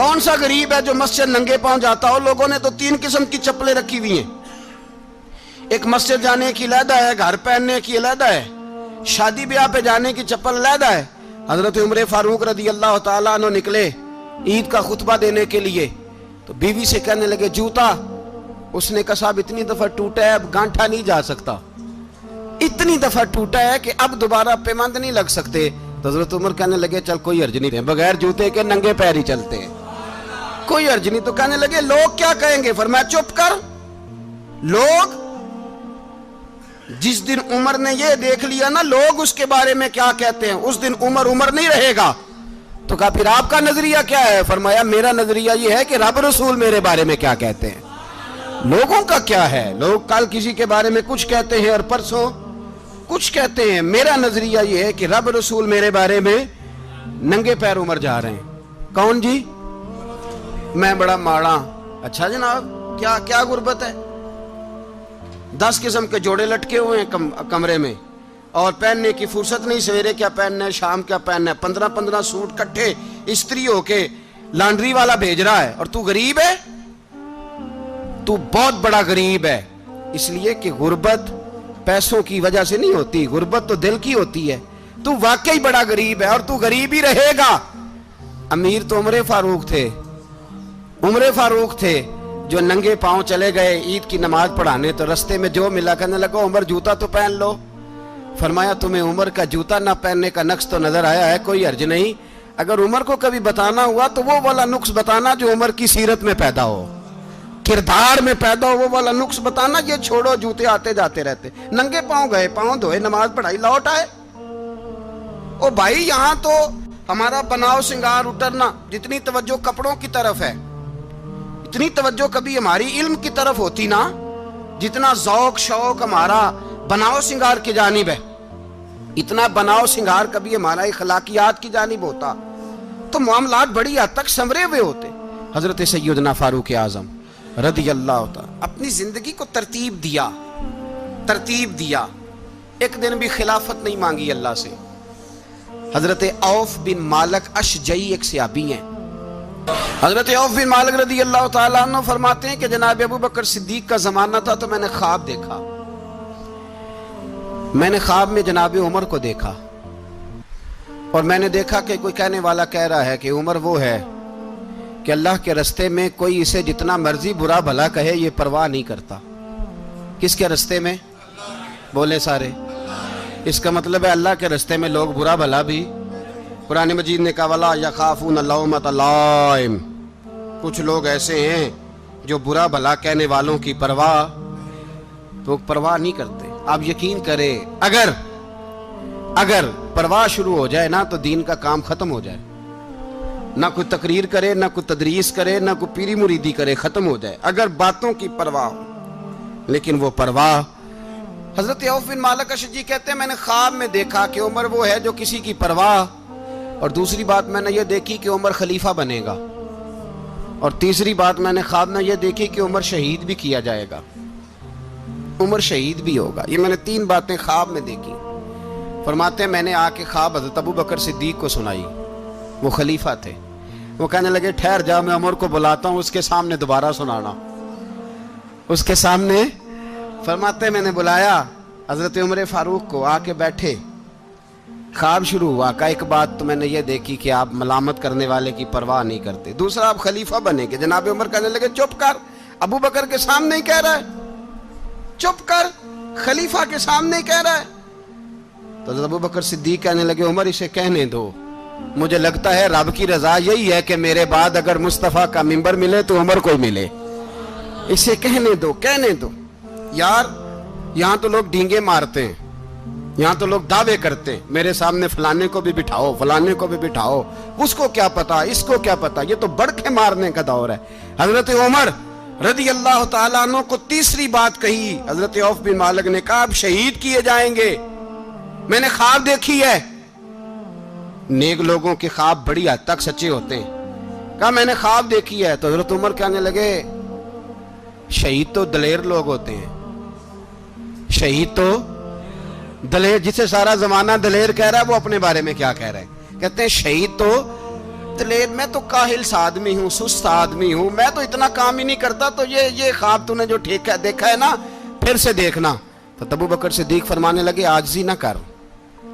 کون سا غریب ہے جو مسجد ننگے پاؤں جاتا ہو؟ لوگوں نے تو 3 قسم کی چپلیں رکھی ہوئی ہیں، ایک مسجد جانے کی علیحدہ ہے، گھر پہننے کی علیحدہ ہے، شادی بیاہ پہ جانے کی چپل علیحدہ ہے۔ حضرت عمر فاروق رضی اللہ تعالیٰ عنہ نکلے عید کا خطبہ دینے کے لیے، تو بیوی سے کہنے لگے جوتا، اس نے کہا صاحب اتنی دفعہ ٹوٹا ہے اب گانٹھا نہیں جا سکتا، اتنی دفعہ ٹوٹا ہے کہ اب دوبارہ پیمند نہیں لگ سکتے۔ تو حضرت عمر کہنے لگے چل کوئی حرج نہیں، بغیر جوتے کے ننگے پیر ہی چلتے ہیں، کوئی حرج نہیں۔ تو کہنے لگے لوگ کیا کہیں گے؟ فرمایا چپ کر، لوگ جس دن عمر نے یہ دیکھ لیا نا لوگ اس کے بارے میں کیا کہتے ہیں، اس دن عمر نہیں رہے گا۔ تو کہا پھر آپ کا نظریہ کیا ہے؟ فرمایا میرا نظریہ یہ ہے کہ رب رسول میرے بارے میں کیا کہتے ہیں، لوگوں کا کیا ہے؟ لوگ کل کسی کے بارے میں کچھ کہتے ہیں اور پرسوں کچھ کہتے ہیں، میرا نظریہ یہ ہے کہ رب رسول میرے بارے میں ننگے پیر عمر جا رہے ہیں۔ کون جی؟ میں بڑا ماڑا۔ اچھا جناب، کیا غربت ہے؟ 10 قسم کے جوڑے لٹکے ہوئے ہیں کمرے میں، اور پہننے کی فرصت نہیں، سویرے کیا پہننا ہے، شام کیا پہننا ہے، 15 سوٹ کٹھے استری ہو کے لانڈری والا بھیج رہا ہے، اور تو غریب ہے، تو بہت بڑا غریب ہے۔ اس لیے کہ غربت پیسوں کی وجہ سے نہیں ہوتی، غربت تو دل کی ہوتی ہے۔ تو واقعی بڑا غریب ہے اور تو غریب ہی رہے گا۔ امیر تو عمر فاروق تھے جو ننگے پاؤں چلے گئے عید کی نماز پڑھانے، تو رستے میں جو ملا کہنے لگا عمر جوتا تو پہن لو۔ فرمایا تمہیں عمر کا جوتا نہ پہننے کا نقص تو نظر آیا ہے، کوئی حرج نہیں، اگر عمر کو کبھی بتانا ہوا تو وہ والا نقص بتانا جو عمر کی سیرت میں پیدا ہو، کردار میں پیدا ہو، وہ والا نقص بتانا، یہ چھوڑو جوتے آتے جاتے رہتے۔ ننگے پاؤں گئے، پاؤں دھوئے، نماز پڑھائی، لوٹ آئے۔ او بھائی یہاں تو ہمارا بناؤ سنگار اترنا، جتنی توجہ کپڑوں کی طرف ہے اتنی توجہ کبھی ہماری علم کی طرف ہوتی نا، جتنا ذوق شوق ہمارا بناؤ سنگار کی جانب ہے، اتنا بناؤ سنگار کبھی ہمارا اخلاقیات کی جانب ہوتا تو معاملات بڑی حد تک سنورے ہوئے ہوتے۔ حضرت سیدنا فاروق اعظم رضی اللہ تعالی اپنی زندگی کو ترتیب دیا، ایک دن بھی خلافت نہیں مانگی اللہ سے۔ حضرت عوف بن مالک اشجعی ایک صحابی ہیں، حضرت عوف بن مالک رضی اللہ تعالیٰ عنہ فرماتے ہیں کہ جناب ابو بکر صدیق کا زمانہ تھا تو میں نے خواب دیکھا، میں نے خواب میں جناب عمر کو دیکھا، اور میں نے دیکھا کہ کوئی کہنے والا کہہ رہا ہے کہ عمر وہ ہے کہ اللہ کے رستے میں کوئی اسے جتنا مرضی برا بھلا کہے یہ پرواہ نہیں کرتا۔ کس کے رستے میں؟ بولے سارے۔ اس کا مطلب ہے اللہ کے رستے میں لوگ برا بھلا بھی، قرآن مجید نے کہا وَلَا يَخَافُونَ لَوْمَةَ لَائِمٍ، کچھ لوگ ایسے ہیں جو برا بھلا کہنے والوں کی پرواہ نہیں کرتے۔ آپ یقین کریں اگر پرواہ شروع ہو جائے نا تو دین کا کام ختم ہو جائے، نہ کوئی تقریر کرے، نہ کوئی تدریس کرے، نہ کوئی پیری مریدی کرے، ختم ہو جائے اگر باتوں کی پرواہ ہو۔ لیکن وہ پرواہ، حضرت عوف بن مالک اشجعی کہتے ہیں میں نے خواب میں دیکھا کہ عمر وہ ہے جو کسی کی پرواہ، اور دوسری بات میں نے یہ دیکھی کہ عمر خلیفہ بنے گا، اور تیسری بات میں نے خواب میں یہ دیکھی کہ عمر شہید بھی کیا جائے گا، عمر شہید بھی ہوگا۔ یہ میں نے 3 باتیں خواب میں دیکھی۔ فرماتے ہیں میں نے آ کے خواب حضرت ابو بکر صدیق کو سنائی، وہ خلیفہ تھے، وہ کہنے لگے ٹھہر جا میں عمر کو بلاتا ہوں، اس کے سامنے دوبارہ سنانا، اس کے سامنے۔ فرماتے ہیں میں نے بلایا حضرت عمر فاروق کو، آ کے بیٹھے، خواب شروع ہوا۔ کہا ایک بات تو میں نے یہ دیکھی کہ آپ ملامت کرنے والے کی پرواہ نہیں کرتے، دوسرا آپ خلیفہ بنے گے۔ جناب عمر کہنے لگے چپ کر، ابو بکر کے سامنے ہی کہہ رہا ہے، چپ کر، خلیفہ کے سامنے ہی کہہ رہا ہے۔ تو حضرت ابو بکر صدیق کہنے لگے عمر اسے کہنے دو، مجھے لگتا ہے رب کی رضا یہی ہے کہ میرے بعد اگر مصطفیٰ کا منبر ملے تو عمر کو ملے، اسے کہنے دو۔ یار یہاں تو لوگ ڈینگے مارتے ہیں، یہاں تو لوگ دعوے کرتے ہیں میرے سامنے فلانے کو بھی بٹھاؤ، فلانے کو بھی بٹھاؤ، اس کو کیا پتا، اس کو کیا پتا، یہ تو بڑکے مارنے کا دور ہے۔ حضرت عمر رضی اللہ تعالیٰ عنہ کو تیسری بات کہی، حضرت عوف بن مالک نے کہا آپ شہید کیے جائیں گے، میں نے خواب دیکھی ہے۔ نیک لوگوں کے خواب بڑی حد تک سچے ہوتے ہیں۔ کہا میں نے خواب دیکھی ہے۔ تو حضرت عمر کہنے لگے شہید تو دلیر لوگ ہوتے ہیں، شہید تو دلیر، جسے سارا زمانہ دلیر کہہ رہا ہے وہ اپنے بارے میں کیا کہہ رہے ہیں؟ کہتے ہیں شہید تو بتلے، میں تو کاہل سا آدمی ہوں، سست آدمی ہوں، میں تو اتنا کام ہی نہیں کرتا، تو یہ خواب تو نے جو دیکھا ہے نا پھر سے دیکھنا۔ تو ابو بکر صدیق فرمانے لگے عاجزی نہ کر،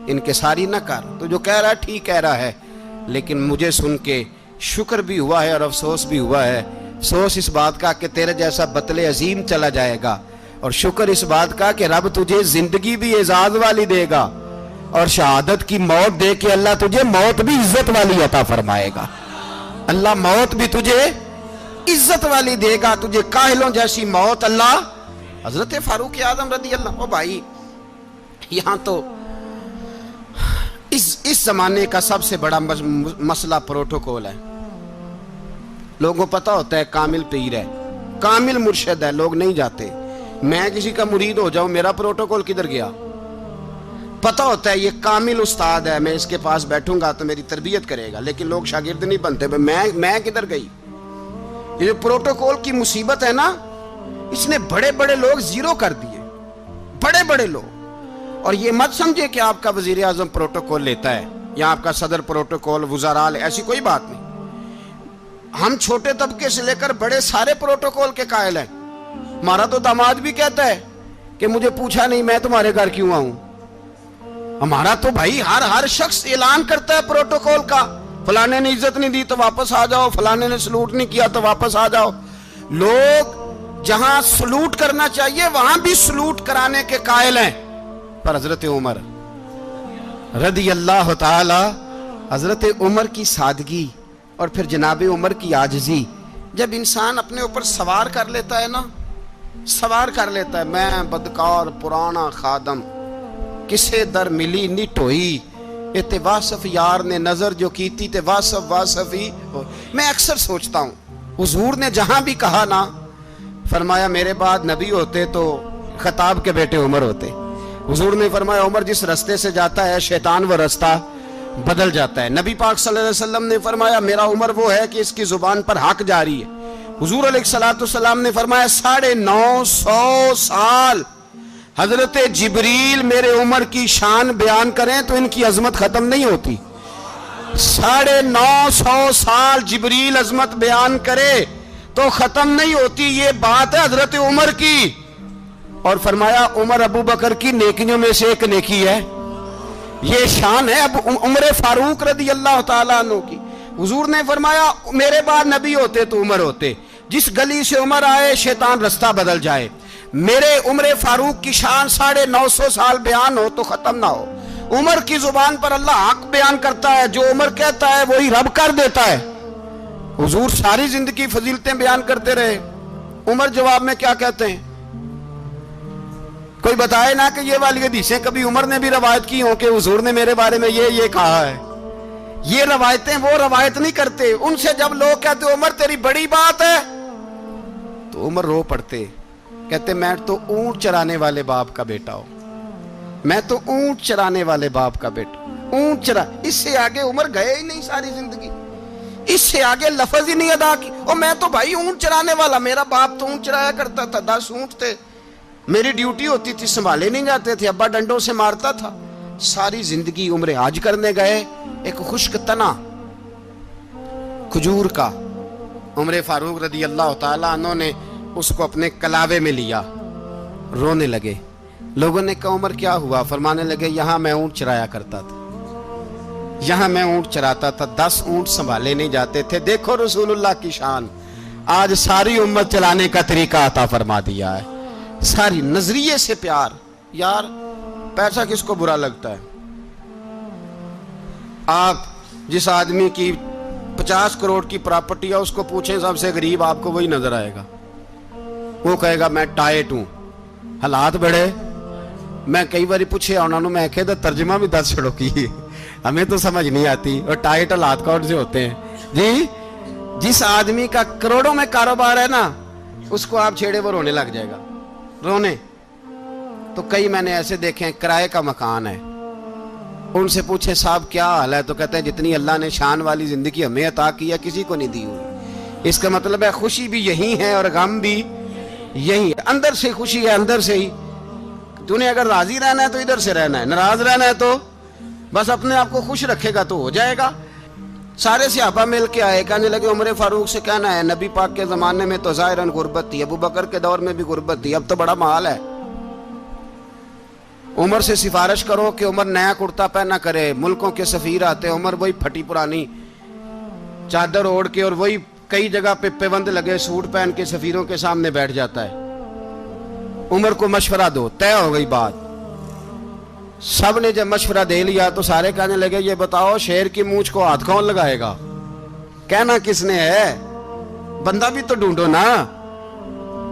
انکساری نہ کر، تو جو کہہ رہا ہے ٹھیک کہہ رہا ہے، لیکن مجھے سن کے شکر بھی ہوا ہے اور افسوس بھی ہوا ہے۔ افسوس اس بات کا کہ تیرے جیسا بتلے عظیم چلا جائے گا، اور شکر اس بات کا کہ رب تجھے زندگی بھی اعزاز والی دے گا، اور شہادت کی موت دے کے اللہ تجھے موت بھی عزت والی عطا فرمائے گا۔ اللہ موت بھی تجھے عزت والی دے گا، تجھے کاہلوں جیسی موت اللہ۔ حضرت فاروق اعظم رضی اللہ، او بھائی یہاں تو اس زمانے کا سب سے بڑا مسئلہ پروٹوکول ہے۔ لوگوں پتہ ہوتا ہے کامل پیر ہے، کامل مرشد ہے، لوگ نہیں جاتے۔ میں کسی کا مرید ہو جاؤں، میرا پروٹوکول کدھر گیا؟ پتہ ہوتا ہے یہ کامل استاد ہے، میں اس کے پاس بیٹھوں گا تو میری تربیت کرے گا، لیکن لوگ شاگرد نہیں بنتے۔ میں کدھر گئی؟ یہ پروٹوکول کی مصیبت ہے نا، اس نے بڑے بڑے لوگ زیرو کر دیے، بڑے بڑے لوگ۔ اور یہ مت سمجھے کہ آپ کا وزیر اعظم پروٹوکول لیتا ہے یا آپ کا صدر پروٹوکول، وزراء، ایسی کوئی بات نہیں۔ ہم چھوٹے طبقے سے لے کر بڑے سارے پروٹوکول کے قائل ہیں۔ ہمارا تو داماد بھی کہتا ہے کہ مجھے پوچھا نہیں میں تمہارے گھر کیوں آؤں۔ ہمارا تو بھائی ہر شخص اعلان کرتا ہے پروٹوکول کا، فلانے نے عزت نہیں دی تو واپس آ جاؤ، فلانے نے سلوٹ نہیں کیا تو واپس آ جاؤ۔ لوگ جہاں سلوٹ کرنا چاہیے وہاں بھی سلوٹ کرانے کے قائل ہیں۔ پر حضرت عمر رضی اللہ تعالی، حضرت عمر کی سادگی اور پھر جناب عمر کی عاجزی، جب انسان اپنے اوپر سوار کر لیتا ہے نا، سوار کر لیتا ہے، میں بدکار پرانا خادم، کسے در ملی نٹ ہوئی، تے واصف یار نے نظر جو کی تھی تے واصف ہی ہو۔ میں اکثر سوچتا ہوں حضور نے جہاں بھی کہا نا، فرمایا میرے بعد نبی ہوتے تو خطاب کے بیٹے عمر ہوتے۔ حضور نے فرمایا عمر جس رستے سے جاتا ہے شیطان وہ رستہ بدل جاتا ہے۔ نبی پاک صلی اللہ علیہ وسلم نے فرمایا میرا عمر وہ ہے کہ اس کی زبان پر حق جاری ہے۔ حضور علیہ السلام نے فرمایا 950 سال حضرت جبریل میرے عمر کی شان بیان کریں تو ان کی عظمت ختم نہیں ہوتی۔ 950 سال جبریل عظمت بیان کرے تو ختم نہیں ہوتی۔ یہ بات ہے حضرت عمر کی، اور فرمایا عمر ابو بکر کی نیکیوں میں سے ایک نیکی ہے، یہ شان ہے اب عمر فاروق رضی اللہ تعالیٰ عنہ کی۔ حضور نے فرمایا میرے بعد نبی ہوتے تو عمر ہوتے، جس گلی سے عمر آئے شیطان رستہ بدل جائے۔ میرے عمر فاروق کی شان 950 سال بیان ہو تو ختم نہ ہو۔ عمر کی زبان پر اللہ حق بیان کرتا ہے، جو عمر کہتا ہے وہی رب کر دیتا ہے۔ حضور ساری زندگی فضیلتیں بیان کرتے رہے، عمر جواب میں کیا کہتے ہیں؟ کوئی بتائے نا کہ یہ والی حدیثیں کبھی عمر نے بھی روایت کی ہوں کہ حضور نے میرے بارے میں یہ کہا ہے۔ یہ روایتیں وہ روایت نہیں کرتے، ان سے جب لوگ کہتے عمر تیری بڑی بات ہے تو عمر رو پڑتے، کہتے میں تو اونٹ چرانے والے باپ کا بیٹا ہوں، میں تو اونٹ چرانے والے باپ کا بیٹا، اونٹ چرا۔ اس سے آگے عمر گئے ہی نہیں ساری زندگی، اس سے آگے لفظ ہی نہیں ادا کی۔ اور میں تو بھائی اونٹ چرانے والا، میرا باپ تو اونٹ چرایا کرتا تھا، 10 اونٹ تھے، میری ڈیوٹی ہوتی تھی، سنبھالے نہیں جاتے تھے، ابا ڈنڈوں سے مارتا تھا۔ ساری زندگی عمر حج کرنے گئے، ایک خشک تنا کھجور کا عمر فاروق رضی اللہ تعالیٰ عنہ نے اس کو اپنے کلاوے میں لیا، رونے لگے۔ لوگوں نے کہا عمر کیا ہوا؟ فرمانے لگے یہاں میں اونٹ چرایا کرتا تھا، یہاں میں اونٹ چراتا تھا، 10 اونٹ سنبھالے نہیں جاتے تھے۔ دیکھو رسول اللہ کی شان، آج ساری امت چلانے کا طریقہ عطا فرما دیا ہے، ساری نظریے سے پیار۔ یار پیسہ کس کو برا لگتا ہے؟ آپ جس آدمی کی 50 کروڑ کی پراپرٹی ہے اس کو پوچھیں سب سے غریب، آپ کو وہی نظر آئے گا، وہ کہے گا میں ٹائٹ ہوں۔ حالات بڑے، میں کئی باری پوچھے انہوں نے، میں کہتا ترجمہ بھی 10 چھڑوں کی، ہمیں تو سمجھ نہیں آتی، اور ٹائٹ حالات کون سے ہوتے ہیں جی؟ جس آدمی کا کروڑوں میں کاروبار ہے نا، اس کو آپ چھیڑے وہ رونے لگ جائے گا، رونے۔ تو کئی میں نے ایسے دیکھے ہیں کرائے کا مکان ہے، ان سے پوچھے صاحب کیا حال ہے، تو کہتے ہیں جتنی اللہ نے شان والی زندگی ہمیں عطا کی ہے کسی کو نہیں دی ہوئی۔ اس کا مطلب ہے خوشی بھی یہی ہے اور غم بھی یہی ہے، اندر سے خوشی ہے، اندر سے ہی۔ تو نے اگر راضی رہنا ہے تو ادھر سے رہنا ہے، ناراض رہنا ہے تو بس اپنے آپ کو خوش رکھے گا تو ہو جائے گا۔ سارے صحابہ مل کے آئے، کہنے لگے عمر فاروق سے کہنا ہے نبی پاک کے زمانے میں تو ظاہراً غربت تھی، ابو بکر کے دور میں بھی غربت تھی، اب تو بڑا محال ہے، عمر سے سفارش کرو کہ عمر نیا کرتا پہنا کرے۔ ملکوں کے سفیر آتے، عمر وہی پھٹی پرانی چادر اوڑھ کے اور وہی کئی جگہ پہ پیوند لگے سوٹ پہن کے سفیروں کے سامنے بیٹھ جاتا ہے۔ عمر کو مشورہ دو، طے ہو گئی بات۔ سب نے جب مشورہ دے لیا تو سارے کہنے لگے یہ بتاؤ شیر کی مونچھ کو ہاتھ کون لگائے گا؟ کہنا کس نے ہے؟ بندہ بھی تو ڈھونڈو نا۔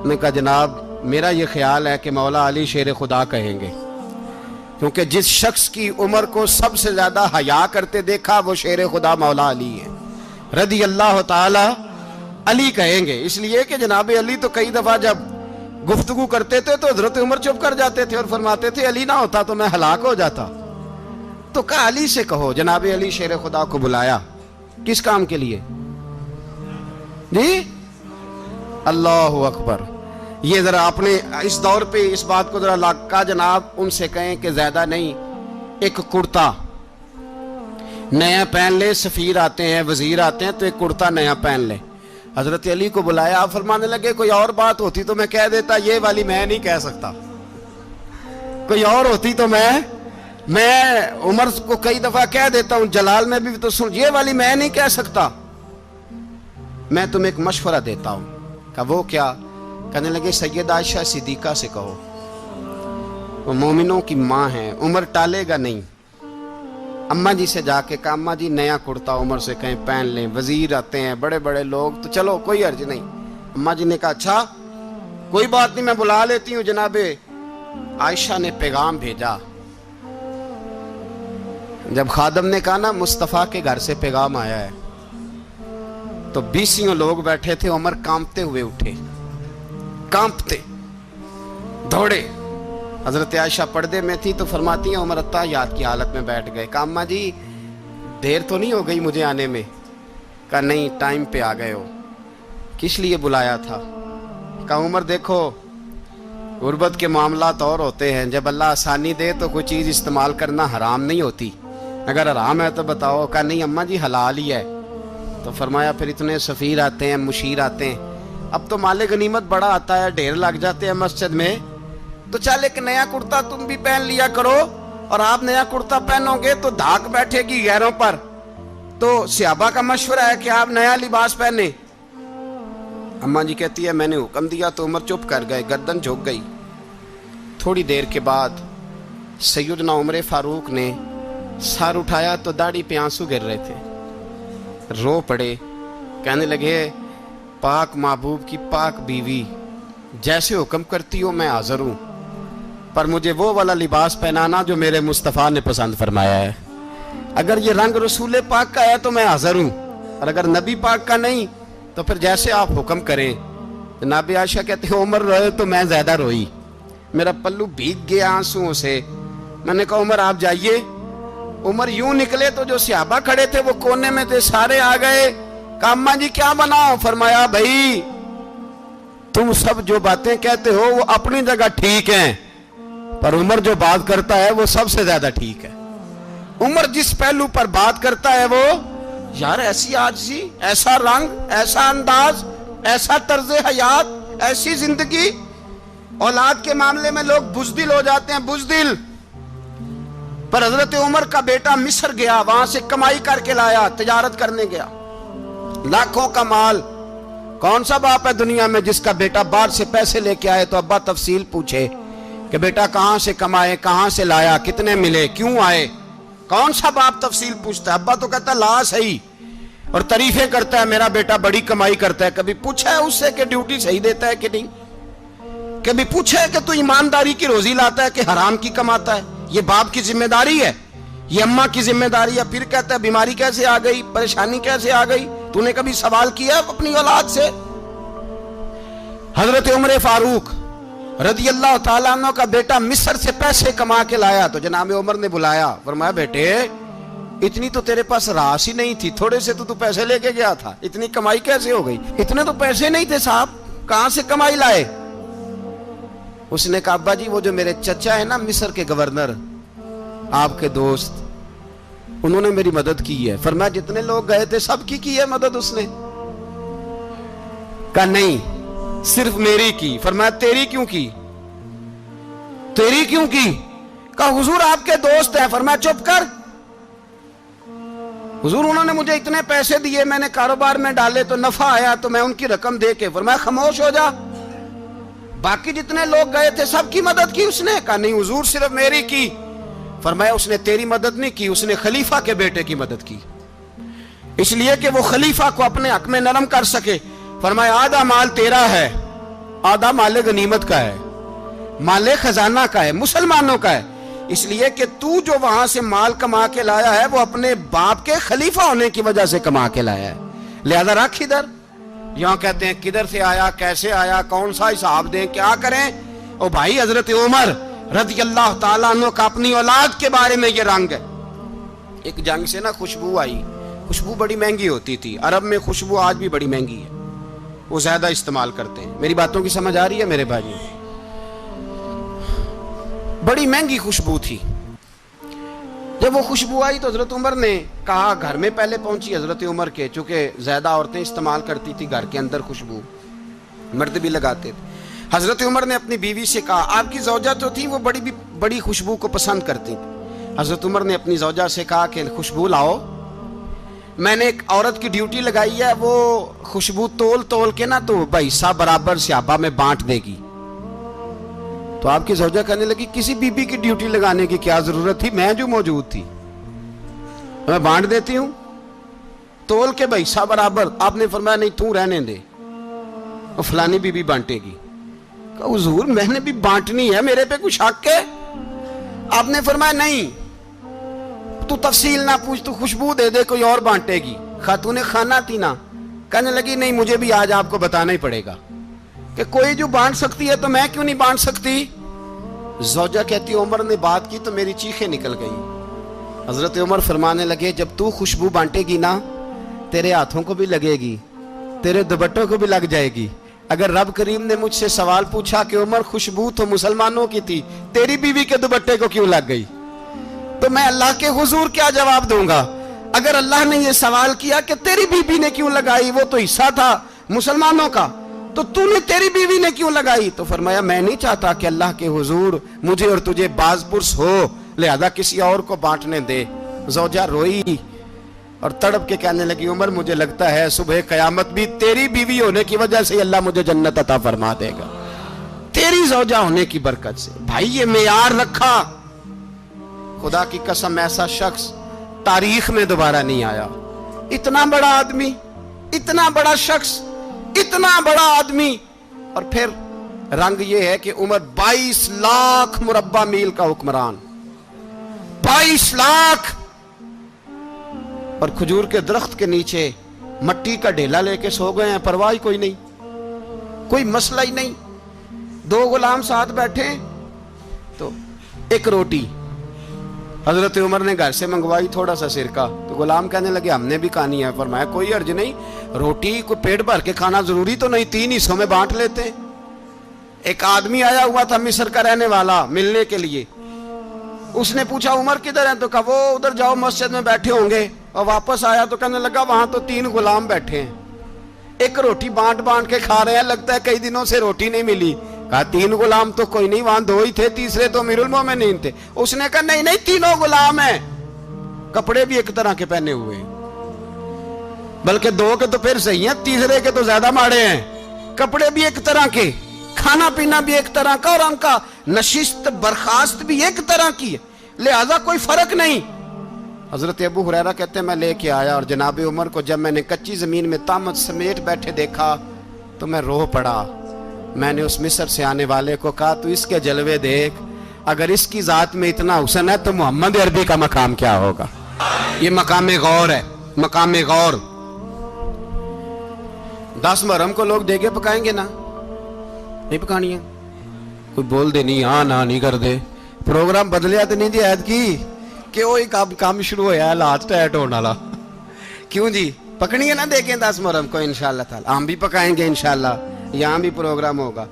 نے کہا جناب میرا یہ خیال ہے کہ مولا علی شیر خدا کہیں گے، کیونکہ جس شخص کی عمر کو سب سے زیادہ حیا کرتے دیکھا وہ شیر خدا مولا علی ہے رضی اللہ تعالی علی کہیں گے، اس لیے کہ جناب علی تو کئی دفعہ جب گفتگو کرتے تھے تو حضرت عمر چپ کر جاتے تھے اور فرماتے تھے علی نہ ہوتا تو میں ہلاک ہو جاتا۔ تو کہا علی سے کہو۔ جناب علی شیر خدا کو بلایا، کس کام کے لیے؟ جی اللہ اکبر۔ یہ ذرا اپنے اس دور پہ اس بات کو ذرا لاکا جناب ان سے کہیں کہ زیادہ نہیں، ایک کرتا نیا پہن لے، سفیر آتے ہیں وزیر آتے ہیں تو ایک کرتا نیا پہن لے۔ حضرت علی کو بلایا، آپ فرمانے لگے کوئی اور بات ہوتی تو میں کہہ دیتا، یہ والی میں نہیں کہہ سکتا، کوئی اور ہوتی تو میں عمر کو کئی دفعہ کہہ دیتا ہوں، جلال میں بھی تو سن، یہ والی میں نہیں کہہ سکتا، میں تمہیں ایک مشورہ دیتا ہوں۔ کہا وہ کیا؟ کہنے لگے سید عائشہ صدیقہ سے کہو، وہ مومنوں کی ماں ہیں، عمر ٹالے گا نہیں۔ اماں جی سے جا کے کہا اماں جی نیا کرتا عمر سے کہیں پہن لیں، وزیر آتے ہیں بڑے بڑے لوگ تو چلو کوئی حرج نہیں۔ اماں جی نے کہا اچھا کوئی بات نہیں میں بلا لیتی ہوں۔ جناب عائشہ نے پیغام بھیجا، جب خادم نے کہا نا مصطفیٰ کے گھر سے پیغام آیا ہے تو 20 لوگ بیٹھے تھے، عمر کانپتے ہوئے اٹھے، کانپتے دوڑے۔ حضرت عائشہ پردے میں تھی تو فرماتی ہیں عمر اتحیات کی حالت میں بیٹھ گئے۔ کہا اماں جی دیر تو نہیں ہو گئی مجھے آنے میں؟ کہا نہیں ٹائم پہ آ گئے ہو۔ کس لیے بلایا تھا؟ کہا عمر دیکھو غربت کے معاملات اور ہوتے ہیں، جب اللہ آسانی دے تو کوئی چیز استعمال کرنا حرام نہیں ہوتی، اگر حرام ہے تو بتاؤ۔ کہا نہیں اماں جی حلال ہی ہے۔ تو فرمایا پھر اتنے سفیر آتے ہیں مشیر آتے ہیں، اب تو مال غنیمت بڑا آتا ہے، ڈھیر لگ جاتے ہیں مسجد میں، تو چل ایک نیا کرتا تم بھی پہن لیا کرو، اور آپ نیا کرتا پہنو گے تو دھاک بیٹھے گی غیروں پر۔ تو صحابہ کا مشورہ ہے کہ آپ نیا لباس پہنے۔ اماں جی کہتی ہے میں نے حکم دیا تو عمر چپ کر گئے، گردن جھک گئی۔ تھوڑی دیر کے بعد سیدنا عمر فاروق نے سر اٹھایا تو داڑھی پہ آنسو گر رہے تھے، رو پڑے، کہنے لگے پاک محبوب کی پاک بیوی جیسے حکم کرتی ہو میں حاضر ہوں، پر مجھے وہ والا لباس پہنانا جو میرے مصطفیٰ نے پسند فرمایا ہے، اگر یہ رنگ رسول پاک کا ہے تو میں حاضر ہوں، اور اگر نبی پاک کا نہیں تو پھر جیسے آپ حکم کریں۔ جناب عائشہ کہتے ہیں عمر روئے تو میں زیادہ روئی، میرا پلو بھیگ گیا آنسوؤں سے۔ میں نے کہا عمر آپ جائیے۔ عمر یوں نکلے تو جو صحابہ کھڑے تھے وہ کونے میں تھے، سارے آ گئے۔ کہا اماں جی کیا بناؤ؟ فرمایا بھائی تم سب جو باتیں کہتے ہو وہ اپنی جگہ ٹھیک ہیں، پر عمر جو بات کرتا ہے وہ سب سے زیادہ ٹھیک ہے۔ عمر جس پہلو پر بات کرتا ہے وہ یار ایسی عاجزی، ایسا رنگ، ایسا انداز، ایسا طرز حیات، ایسی زندگی۔ اولاد کے معاملے میں لوگ بزدل ہو جاتے ہیں، بزدل، پر حضرت عمر کا بیٹا مصر گیا، وہاں سے کمائی کر کے لایا، تجارت کرنے گیا، لاکھوں کا مال۔ کون سا باپ ہے دنیا میں جس کا بیٹا باہر سے پیسے لے کے آئے تو ابا تفصیل پوچھے کہ بیٹا کہاں سے کمائے، کہاں سے لایا، کتنے ملے، کیوں آئے؟ کون سا باپ تفصیل پوچھتا ہے؟ ابا تو کہتا ہے لا صحیح، اور تعریفیں کرتا ہے میرا بیٹا بڑی کمائی کرتا ہے۔ کبھی پوچھا ہے اس سے کہ ڈیوٹی صحیح دیتا ہے کہ نہیں؟ کبھی پوچھا ہے کہ تو ایمانداری کی روزی لاتا ہے کہ حرام کی کماتا ہے؟ یہ باپ کی ذمہ داری ہے، یہ اماں کی ذمہ داری ہے۔ پھر کہتا ہے بیماری کیسے آ گئی، پریشانی کیسے آ گئی؟ تو نے کبھی سوال کیا اپنی اولاد سے؟ حضرت عمر فاروق رضی اللہ تعالیٰ عنہ کا بیٹا مصر سے پیسے کما کے لایا تو جناب عمر نے بلایا، فرمایا بیٹے اتنی تو تیرے پاس راس ہی نہیں تھی، تھوڑے سے تو پیسے لے کے گیا تھا، اتنی کمائی کیسے ہو گئی؟ اتنے تو پیسے نہیں تھے صاحب، کہاں سے کمائی لائے؟ اس نے کہا ابا جی وہ جو میرے چچا ہے نا مصر کے گورنر، آپ کے دوست، انہوں نے میری مدد کی ہے. فرمایا جتنے لوگ گئے تھے سب کی ہے مدد اس نے؟ کہا نہیں صرف میری کی. فرمایا تیری کیوں کی؟ تیری کیوں کی؟ کہا حضور آپ کے دوست ہیں. فرمایا چپ کر حضور انہوں نے مجھے اتنے پیسے دیے, میں نے کاروبار میں ڈالے تو نفع آیا تو میں ان کی رقم دے کے. فرمایا خاموش ہو جا, باقی جتنے لوگ گئے تھے سب کی مدد کی اس نے؟ کہا نہیں حضور صرف میری کی. فرمایا اس نے تیری مدد نہیں کی, اس نے خلیفہ کے بیٹے کی مدد کی, اس لیے کہ وہ خلیفہ کو اپنے حق میں نرم کر سکے. فرمایا آدھا مال تیرا ہے, آدھا مال غنیمت کا ہے, مال خزانہ کا ہے, مسلمانوں کا ہے, اس لیے کہ تو جو وہاں سے مال کما کے لایا ہے وہ اپنے باپ کے خلیفہ ہونے کی وجہ سے کما کے لایا ہے, لہذا رکھ ادھر. یہاں کہتے ہیں کدھر سے آیا, کیسے آیا, کون سا حساب دیں, کیا کریں. او بھائی حضرت عمر رضی اللہ تعالیٰ عنہ کا اپنی اولاد کے بارے میں یہ رنگ ہے. ایک جنگ سے نا خوشبو آئی, خوشبو بڑی مہنگی ہوتی تھی, عرب میں خوشبو آج بھی بڑی مہنگی ہے, وہ زیادہ استعمال کرتے ہیں. میری باتوں کی سمجھ آ رہی ہے میرے بھائیوں؟ بڑی مہنگی خوشبو تھی. جب وہ خوشبو آئی تو حضرت عمر نے کہا, گھر میں پہلے پہنچی حضرت عمر کے, چونکہ زیادہ عورتیں استعمال کرتی تھی گھر کے اندر خوشبو, مرد بھی لگاتے تھے. حضرت عمر نے اپنی بیوی سے کہا, آپ کی زوجہ تو تھی وہ بڑی خوشبو کو پسند کرتی تھی. حضرت عمر نے اپنی زوجہ سے کہا کہ خوشبو لاؤ, میں نے ایک عورت کی ڈیوٹی لگائی ہے, وہ خوشبو تول کے نا تو حصہ برابر صحابہ میں بانٹ دے گی. تو آپ کی زوجہ کہنے لگی کسی بی بی کی ڈیوٹی لگانے کی کیا ضرورت تھی, میں جو موجود تھی میں بانٹ دیتی ہوں تول کے حصہ برابر. آپ نے فرمایا نہیں تو رہنے دے, اور فلانی بی بی بانٹے گی. کہا حضور میں نے بھی بانٹنی ہے, میرے پہ کچھ حق ہے؟ آپ نے فرمایا نہیں تو تفصیل نہ پوچھ, تو خوشبو دے دے, کوئی اور بانٹے گی. خاتون خانہ تھی نا, کہنے لگی نہیں مجھے بھی آج آپ کو بتانا ہی پڑے گا کہ کوئی جو بانٹ سکتی ہے تو میں کیوں نہیں بانٹ سکتی. زوجہ کہتی عمر نے بات کی تو میری چیخیں نکل گئی. حضرت عمر فرمانے لگے جب تو خوشبو بانٹے گی نا تیرے ہاتھوں کو بھی لگے گی, تیرے دوپٹوں کو بھی لگ جائے گی. اگر رب کریم نے مجھ سے سوال پوچھا کہ عمر خوشبو تو مسلمانوں کی تھی, تیری بیوی کے دوپٹے کو کیوں لگ گئی, تو میں اللہ کے حضور کیا جواب دوں گا؟ اگر اللہ نے یہ سوال کیا کہ تیری بیوی نے کیوں لگائی, وہ تو حصہ تھا مسلمانوں کا, تو نے تیری بیوی نے کیوں لگائی؟ تو فرمایا میں نہیں چاہتا کہ اللہ کے حضور مجھے اور تجھے باز پرس ہو, لہذا کسی اور کو بانٹنے دے. زوجہ روئی اور تڑپ کے کہنے لگی عمر مجھے لگتا ہے صبح قیامت بھی تیری بیوی ہونے کی وجہ سے اللہ مجھے جنت عطا فرما دے گا, تیری زوجہ ہونے کی برکت سے. بھائی یہ معیار رکھا, خدا کی قسم ایسا شخص تاریخ میں دوبارہ نہیں آیا. اتنا بڑا آدمی, اتنا بڑا شخص, اتنا بڑا آدمی, اور پھر رنگ یہ ہے کہ عمر 22 لاکھ مربع میل کا حکمران, 22 لاکھ, اور کھجور کے درخت کے نیچے مٹی کا ڈھیلا لے کے سو گئے ہیں, پرواہ کوئی نہیں, کوئی مسئلہ ہی نہیں. 2 غلام ساتھ بیٹھے تو ایک روٹی حضرت عمر نے گھر سے منگوائی, تھوڑا سا سرکہ, تو غلام کہنے لگے ہم نے بھی کھانی ہے. فرمایا کوئی حرج نہیں, روٹی کو پیٹ بھر کے کھانا ضروری تو نہیں, 3 حصوں میں بانٹ لیتے ہیں. ایک آدمی آیا ہوا تھا مصر کا رہنے والا ملنے کے لیے, اس نے پوچھا عمر کدھر ہیں, تو کہا وہ ادھر جاؤ مسجد میں بیٹھے ہوں گے. اور واپس آیا تو کہنے لگا وہاں تو 3 غلام بیٹھے ہیں, ایک روٹی بانٹ کے کھا رہے ہیں, لگتا ہے کئی دنوں سے روٹی نہیں ملی. کہا 3 غلام تو کوئی نہیں, وہاں 2 ہی تھے, تیسرے تو امیر المومنین تھے. اس نے کہا نہیں 3 غلام ہیں, کپڑے بھی ایک طرح کے پہنے ہوئے, بلکہ 2 کے تو پھر صحیح ہیں, تیسرے کے تو زیادہ ماڑے ہیں. کپڑے بھی ایک طرح کے, کھانا پینا بھی ایک طرح کا, اور ان کا نشست برخاست بھی ایک طرح کی ہے, لہذا کوئی فرق نہیں. حضرت ابو ہریرہ کہتے ہیں میں لے کے آیا, اور جناب عمر کو جب میں نے کچی زمین میں تامت سمیٹ بیٹھے دیکھا تو میں رو پڑا. میں نے اس مصر سے آنے والے کو کہا تو اس کے جلوے دیکھ, اگر اس کی ذات میں اتنا حسن ہے تو محمد عربی کا مقام کیا ہوگا. یہ مقام غور ہے, مقام غور. 10 محرم کو لوگ دیگے پکائیں گے نا, نہیں پکانی ہے, کوئی بول دے نہیں, ہاں نہ نہیں کر دے, پروگرام بدلیا تو نہیں دی عید کی کہ وہی کام شروع ہوا ہے لات ٹائٹ ہونے والا. کیوں جی, پکنی ہے نا دیکھیں 10 محرم کو انشاءاللہ تعالی, ہم بھی پکائیں گے انشاءاللہ, یہاں بھی پروگرام ہوگا.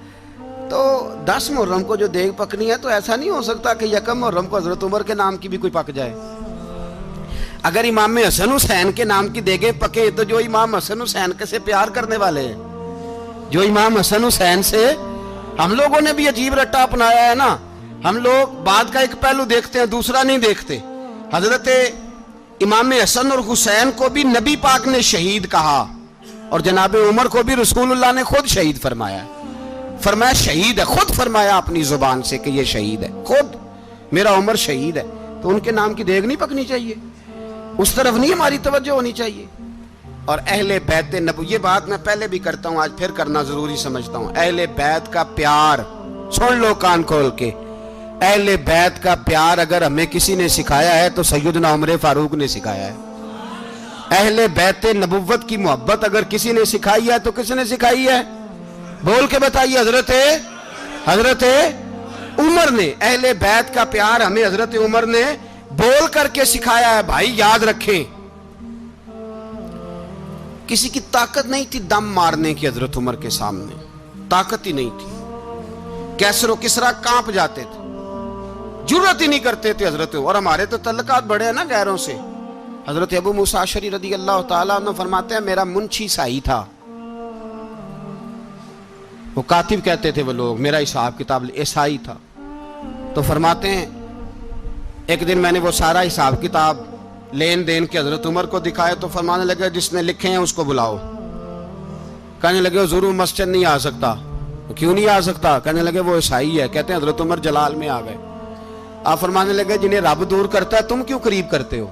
تو 10 محرم کو جو دیگ پکنی ہے تو ایسا نہیں ہو سکتا کہ 1 محرم کو حضرت عمر کے نام کی بھی کوئی پک جائے. اگر امام حسن حسین کے نام کی دیگیں پکے تو جو امام حسن حسین سے پیار کرنے والے ہیں، جو امام حسن حسین سے، ہم لوگوں نے بھی عجیب رٹا اپنایا ہے نا، ہم لوگ بات کا ایک پہلو دیکھتے ہیں دوسرا نہیں دیکھتے۔ حضرت امام حسن اور حسین کو بھی نبی پاک نے شہید کہا، اور جناب عمر کو بھی رسول اللہ نے خود شہید فرمایا، فرمایا شہید ہے، خود فرمایا اپنی زبان سے کہ یہ شہید ہے، خود میرا عمر شہید ہے۔ تو ان کے نام کی دیگ نہیں پکنی چاہیے، اس طرف نہیں ہماری توجہ ہونی چاہیے۔ اور اہل بیت نبوی، یہ بات میں پہلے بھی کرتا ہوں، آج پھر کرنا ضروری سمجھتا ہوں، اہل بیت کا پیار، سن لو کان کھول کے، اہل بیت کا پیار اگر ہمیں کسی نے سکھایا ہے تو سیدنا عمر فاروق نے سکھایا ہے۔ اہل بیت نبوت کی محبت اگر کسی نے سکھائی ہے تو کس نے سکھائی ہے؟ بول کے بتائیے، حضرت عمر نے۔ اہل بیت کا پیار ہمیں حضرت عمر نے بول کر کے سکھایا ہے۔ بھائی یاد رکھیں، کسی کی طاقت نہیں تھی دم مارنے کی حضرت عمر کے سامنے، طاقت ہی نہیں تھی۔ کیسر و کسرا کانپ جاتے تھے، جرأت ہی نہیں کرتے تھے حضرت عمر۔ اور ہمارے تو تعلقات بڑے ہیں نا غیروں سے۔ حضرت ابو موسیٰ اشعری رضی اللہ تعالیٰ عنہ فرماتے ہیں میرا منشی سائی تھا، وہ کاتب کہتے تھے وہ لوگ، میرا حساب کتاب عیسائی تھا۔ تو فرماتے ہیں ایک دن میں نے وہ سارا حساب کتاب لین دین کے حضرت عمر کو دکھائے تو فرمانے لگے جس نے لکھے ہیں اس کو بلاؤ۔ کہنے لگے حضور مسجد نہیں آ سکتا۔ کیوں نہیں آ سکتا؟ کہنے لگے وہ عیسائی ہے۔ کہتے ہیں حضرت عمر جلال میں آ گئے۔ آپ فرمانے لگے جنہیں رب دور کرتا ہے تم کیوں قریب کرتے ہو؟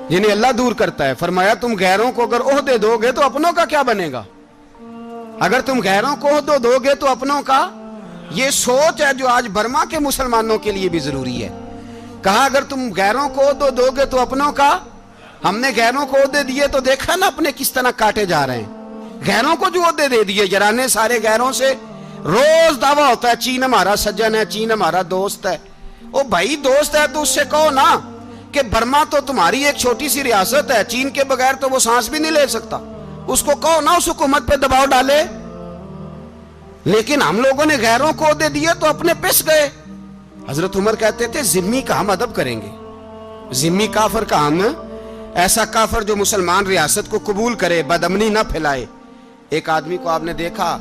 جنہیں اللہ دور کرتا ہے۔ فرمایا تم غیروں کو اگر عہدے دو گے تو اپنوں کا کیا بنے گا؟ اگر تم غیروں کو عہدے دو گے تو اپنوں کا، یہ سوچ ہے جو آج برما کے مسلمانوں کے لیے بھی ضروری ہے۔ کہا اگر تم غیروں کو عہدے دو گے تو اپنوں کا۔ ہم نے غیروں کو عہدے دیے تو دیکھا نا اپنے کس طرح کاٹے جا رہے ہیں۔ غیروں کو جو عہدے دے دیے یارانے سارے غیروں سے، روز دعویٰ ہوتا ہے چین ہمارا سجن ہے، چین ہمارا دوست ہے۔ او بھائی دوست ہے تو اس سے کہو نا کہ برما تو تمہاری ایک چھوٹی سی ریاست ہے، چین کے بغیر تو وہ سانس بھی نہیں لے سکتا، اس کو کہو نا اس حکومت پہ دباؤ ڈالے۔ لیکن ہم لوگوں نے غیروں کو عہدے دیے تو اپنے پس گئے۔ حضرت عمر کہتے تھے ذمی کا ہم ادب کریں گے، ذمی کافر کا ہم، ایسا کافر جو مسلمان ریاست کو قبول کرے، بدامنی نہ پھیلائے۔ ایک آدمی کو آپ نے دیکھا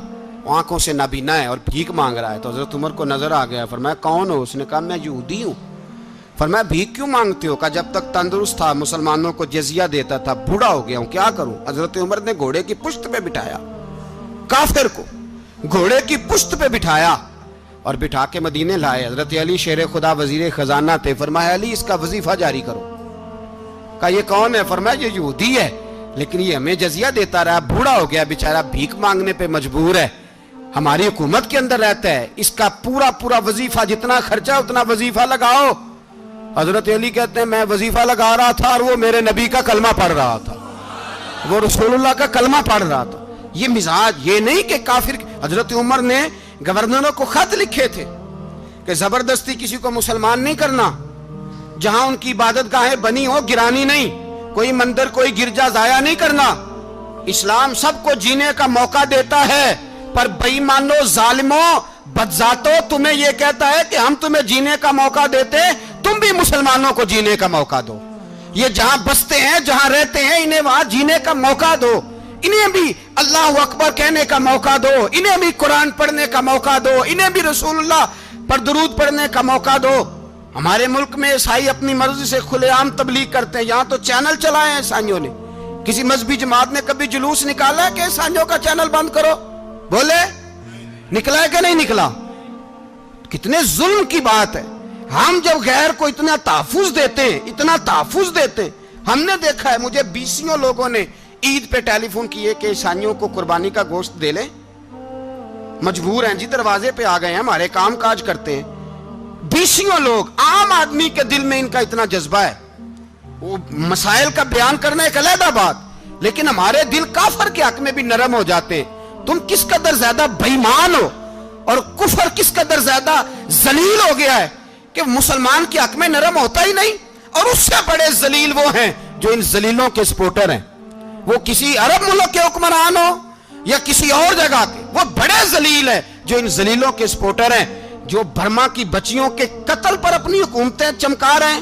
آنکھوں سے نابینا ہے اور بھیک مانگ رہا ہے، تو حضرت عمر کو نظر آ گیا، فرمایا کون ہو؟ اس نے کہا میں یہودی ہوں۔ فرمایا بھیک کیوں مانگتے ہو؟ کہا جب تک تندرست تھا مسلمانوں کو جزیہ دیتا تھا، بوڑھا ہو گیا ہوں کیا کروں؟ حضرت عمر نے گھوڑے کی پشت پہ بٹھایا، کافر کو گھوڑے کی پشت پہ بٹھایا اور بٹھا کے مدینے لائے۔ حضرت علی شیر خدا وزیر خزانہ تھے، فرمایا علی اس کا وظیفہ جاری کرو۔ کہا یہ کون ہے؟ فرمایا یہ یہودی ہے لیکن یہ ہمیں جزیہ دیتا رہا، بوڑھا ہو گیا بیچارہ، بھیک مانگنے پہ مجبور ہے، ہماری حکومت کے اندر رہتا ہے، اس کا پورا وظیفہ جتنا خرچہ اتنا وظیفہ لگاؤ۔ حضرت علی کہتے ہیں میں وظیفہ لگا رہا تھا اور وہ میرے نبی کا کلمہ پڑھ رہا تھا، وہ رسول اللہ کا کلمہ پڑھ رہا تھا۔ یہ مزاج، یہ نہیں کہ کافر۔ حضرت عمر نے گورنروں کو خط لکھے تھے کہ زبردستی کسی کو مسلمان نہیں کرنا، جہاں ان کی عبادت گاہیں بنی ہو گرانی نہیں، کوئی مندر کوئی گرجا ضائع نہیں کرنا۔ اسلام سب کو جینے کا موقع دیتا ہے، پر بے ایمانو ظالموں بدذاتوں تمہیں یہ کہتا ہے کہ ہم تمہیں جینے کا موقع دیتے، تم بھی مسلمانوں کو جینے کا موقع دو۔ یہ جہاں بستے ہیں جہاں رہتے ہیں انہیں وہاں جینے کا موقع دو، انہیں بھی اللہ اکبر کہنے کا موقع دو، انہیں بھی قرآن پڑھنے کا موقع دو، انہیں بھی رسول اللہ پر درود پڑھنے کا موقع دو۔ ہمارے ملک میں عیسائی اپنی مرضی سے کھلے عام تبلیغ کرتے ہیں، یہاں تو چینل چلائے ہیں عیسائیوں نے۔ کسی مذہبی جماعت نے کبھی جلوس نکالا ہے کہ عیسائیوں کا چینل بند کرو؟ بولے نکلا ہے کہ نہیں نکلا؟ کتنے ظلم کی بات ہے۔ ہم جب غیر کو اتنا تحفظ دیتے ہیں، اتنا تحفظ دیتے ہیں، ہم نے دیکھا ہے، مجھے بیسیوں لوگوں نے عید پہ ٹیلی فون کیے کہ عیسائیوں کو قربانی کا گوشت دے لیں، مجبور ہیں جی، دروازے پہ آ گئے ہیں، ہمارے کام کاج کرتے ہیں۔ بیسیوں لوگ، عام آدمی کے دل میں ان کا اتنا جذبہ ہے، وہ مسائل کا بیان کرنا ایک علیحدہ بات، لیکن ہمارے دل کافر کے حق میں بھی نرم ہو جاتے ہیں۔ تم کس قدر زیادہ بے ایمان ہو اور کفر کس قدر زیادہ ذلیل ہو گیا ہے کہ مسلمان کے حق میں نرم ہوتا ہی نہیں۔ اور اس سے بڑے ذلیل وہ ہیں جو ان ذلیلوں کے سپورٹر ہیں، وہ کسی عرب ملک کے حکمران ہو یا کسی اور جگہ کے، وہ بڑے ذلیل ہیں جو ان ذلیلوں کے سپورٹر ہیں، جو برما کی بچیوں کے قتل پر اپنی حکومتیں چمکا رہے ہیں،